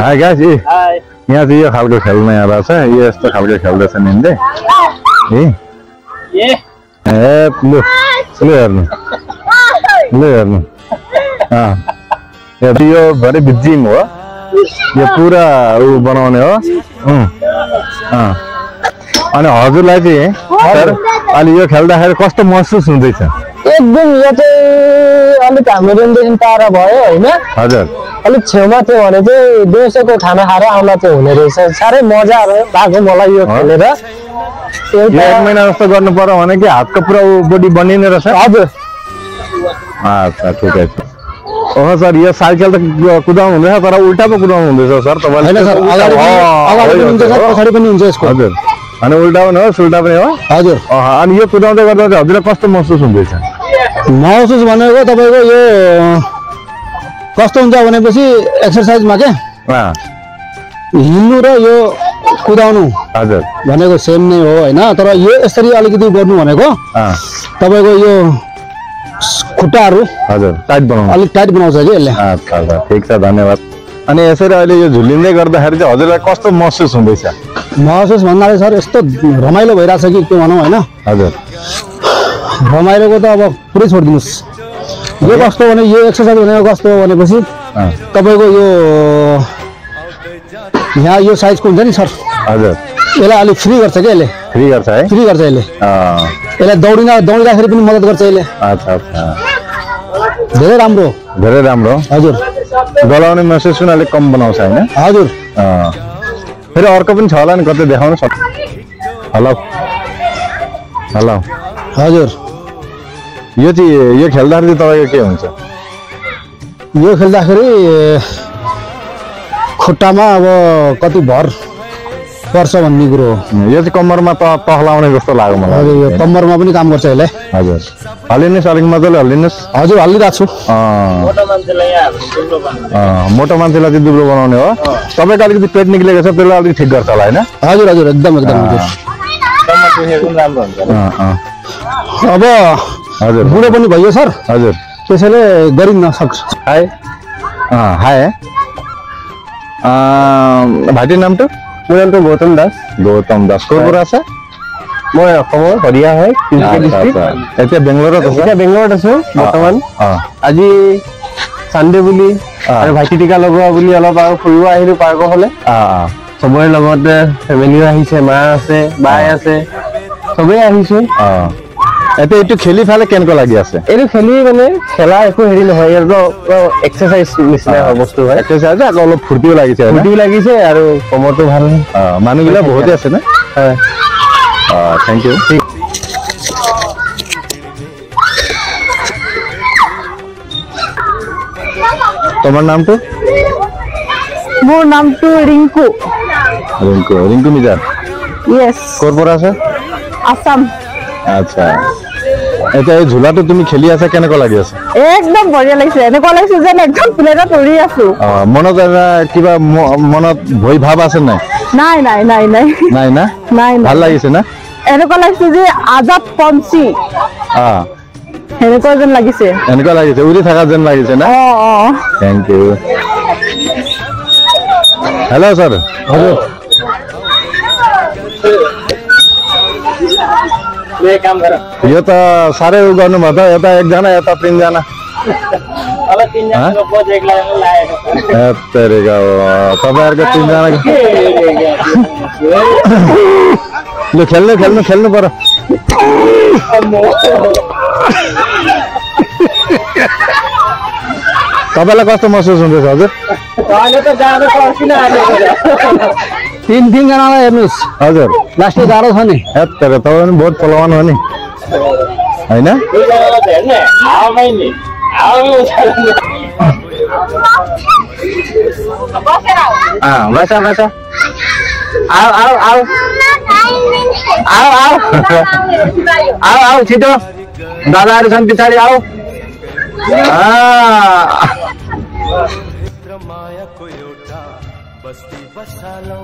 hi guys यहाँ चाहिँ यो खालको खेल नयाँ रहेछ यो यस्तो खालको खेल्दैछ निले ए लु हेर्नु यो भरे जिम हो यो पुरा उ बनाउने हो अनि हजुरलाई चाहिँ सर अलि यो खेल्दाखेरि कस्तो महसुस हुँदैछ एकदम यो चाहिँ अलिक हाम्रो रेन्डेसन टाढा भयो हैन हजुर अलिक छेउमा थियो भने चाहिँ देउसोको खाना खाएर आउला चाहिँ हुने रहेछ साह्रै मजा लाग्यो मलाई यो खेलेर एक महिना जस्तो गर्नु पर्यो भने कि हातको पुरा बडी बनिने रहेछ हजुर अच्छा ठिकै छ ओहो सर यो साइकल त कुदाउनु हुँदैछ तर उल्टा पो कुदाउनु हुँदैछ सर तपाईले हैन सर अगाडि पनि हुन्छ सर पछाडि पनि हुन्छ यसको हजुर अनि उल्टा पनि हो सुल्टा पनि हो हजुर अनि यो कुदाउँदै गर्दा चाहिँ हजुरलाई कस्तो महसुस हुँदैछ महसुस भनेको तपाईको यो कस्तो हुन्छ भनेपछि एक्सरसाइजमा के हिँड्नु र यो कुदाउनु हजुर भनेको सेम नै हो हैन तर यो यसरी अलिकति गर्नु भनेको तपाईको यो खुट्टाहरु हजुर टाइट बनाउनु अलिक टाइट बनाउँछ के यसले अच्छा ठीक छ धन्यवाद अनि यसरी अहिले यो झुलिँदै गर्दाखेरि चाहिँ हजुरलाई कस्तो महसुस हुँदैछ महसुस भन्नाले सर यस्तो रमाइलो भइराछ कि के भनौं हैन हजुर रमाइलोको त अब पुरै छोड्दिनुस् यो कस्तो भने यो एक्सरसाइज भनेको कस्तो भनेपछि तपाईको यो यहाँ यो साइजको हुन्छ नि सर हजुर यसलाई अलि फ्री गर्छ के यसले फ्री गर्छ है फ्री गर्छ यसले यसलाई दौडिँदाखेरि पनि मद्दत गर्छ यसले अच्छा अच्छा धेरै राम्रो हजुर गलाउने महसुस पनि अलिक कम बनाउँछ हैन हजुर फेरि अर्को पनि छ होला नि कतै देखाउनु सक्छ हेलो हजुर यो चाहिँ यो खेल्दाखेरि तपाईको के हुन्छ यो खेल्दाखेरि खुट्टामा अब कति भर पर्छ भन्ने कुरो यो चाहिँ कम्मरमा त तहलाउने जस्तो लाग्यो मलाई हजुर यो कम्मरमा पनि काम गर्छ यसले हजुर हल्लिनुस् अलिक मजाले हल्लिनुस् हजुर हल्लिरहेको छु मोटो मान्छेलाई चाहिँ दुब्लो बनाउने हो तपाईको अलिकति पेट निक्लेको छ त्यसलाई अलिक ठिक गर्छ होला हैन हजुर एकदम अब हजुर बुढो पनि भयो सर हजुर त्यसैले गरिन्न सक्छ हाय हाय भाइटिर नाम तो মোৰ নামটো গৌতম দাস ক'ৰ পৰা আছে মই অসমৰ হৰিয়া হয় এতিয়া বেংগলোৰত আছো বৰ্তমান আজি সানডে বুলি আৰু ভাইটি টিকা লগোৱা বুলি অলপ আৰু ফুৰিব আহিলো পাৰ্কৰ হলে সবৰে লগতে ফেমিলিও আহিছে মা আছে বাই আছে সবেই আহিছে এতিয়া এইটো খেলি ফালে কেনেকুৱা লাগি আছে এইটো খেলি মানে খেলা একো হেৰি নহয় আৰু এক্সাৰসাইজ নিচিনা বস্তু হয় এক্সাৰসাইজ আকৌ অলপ ফুৰ্তিও লাগিছে আৰু কমৰটো ভাল মানুহগিলা বহুতে আছে না হয় থ্যাংক ইউ তোমার নামটো মোৰ নামটো ৰিংকু মিজাৰ ইয়েস ক'ৰ পৰা আছে আসাম আচ্ছা এটা এই ঝুলাটো তুমি খেলি আছা কেনেকুৱা লাগি আছে একদম বঢ়িয়া লাগিছে এনেকুৱা লাগিছে যেন একদম প্লেটত উৰি আছো মনত কিবা মনত ভয় ভাব আছে নাই নাই না ভাল লাগিছে না এনেকুৱা লাগিছে যে আজাদ পঞ্চি এনেকুৱা লাগিছে উৰি থকা যেন লাগিছে না থ্যাংক ইউ हेलो सर हजुर ये काम गर यो त सारै उ गर्नु भयो त यता एकजना यता तीनजना अलग तीनजनाको प्रोजेक्ट लागेको तेरेगा तपाईहरुको तीनजना ल खेल्नु पर्यो तपाईलाई कस्तो महसुस हुँदैछ हजुर अहिले त जाँदा पर्सिन आएको तीन जनालाई हेर्नुस् हजुर लास्टमा गाह्रो छ नि तर तपाईँ पनि बहुत पलवान हो नि हैन बस आओ छिटो दादाहरु छन् पछाडी आओ माया को एउटा बस्ती बसालौ